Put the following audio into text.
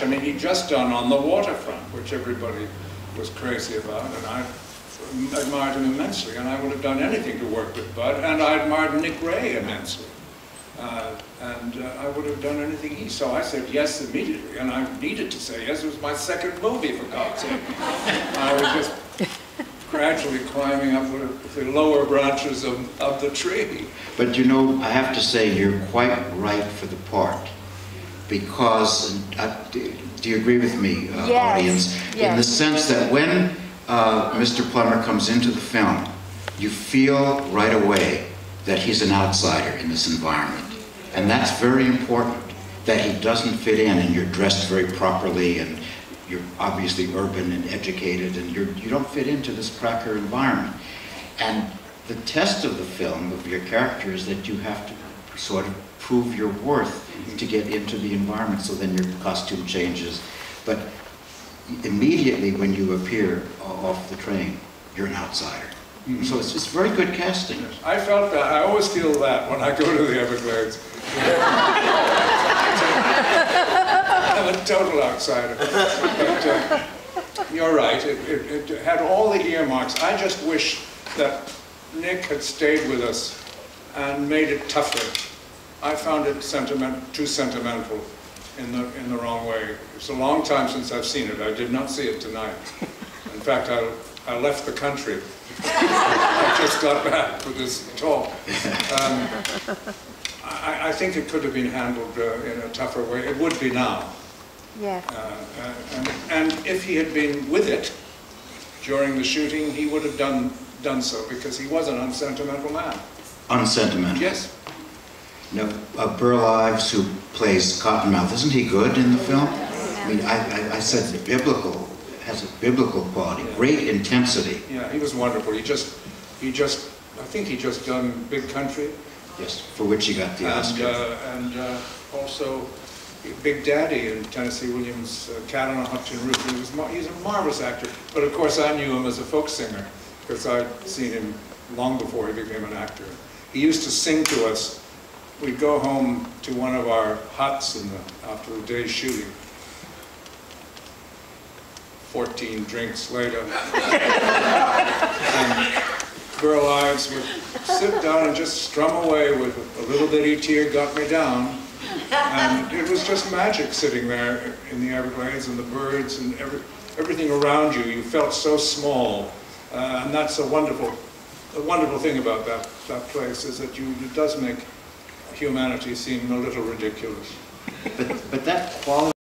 I mean, he'd just done On the Waterfront, which everybody was crazy about, and I admired him immensely, and I would have done anything to work with Bud, and I admired Nick Ray immensely. I would have done anything he saw. I said yes immediately, and I needed to say yes. It was my second movie, for God's sake. I was just gradually climbing up the lower branches of the tree. But you know, I have to say you're quite right for the part. Because, do you agree with me, yes. audience? Yes. In the sense that when Mr. Plummer comes into the film, you feel right away that he's an outsider in this environment. And that's very important, that he doesn't fit in, and you're dressed very properly, and you're obviously urban and educated, and you don't fit into this cracker environment. And the test of the film, of your character, is that you have to sort of prove your worth to get into the environment, so then your costume changes. But immediately when you appear off the train, you're an outsider. Mm-hmm. So it's very good casting. Yes. I felt that. I always feel that when I go to the Everglades. I'm a total outsider. But you're right, it had all the earmarks. I just wish that Nick had stayed with us and made it tougher. I found it too sentimental in the wrong way. It's a long time since I've seen it. I did not see it tonight. In fact, I left the country. I just got back for this talk. I think it could have been handled in a tougher way. It would be now. Yes. And if he had been with it during the shooting, he would have done so, because he was an unsentimental man. Unsentimental? Yes. No, Burl Ives, who plays Cottonmouth, isn't he good in the film? I mean, I said biblical, has a biblical quality, great intensity. Yeah, he was wonderful. I think he just done Big Country. Yes, for which he got the Oscar. And also Big Daddy in Tennessee Williams' Cat on a Hot Tin Roof. He's a marvelous actor. But of course I knew him as a folk singer, because I'd seen him long before he became an actor. He used to sing to us. We'd go home to one of our huts after the day's shooting. 14 drinks later. And Burl Ives would sit down and just strum away with a little bitty tear got me down. And it was just magic sitting there in the Everglades, and the birds and everything around you. You felt so small. And that's the wonderful thing about that place, is that it does make humanity seem a little ridiculous. But that quality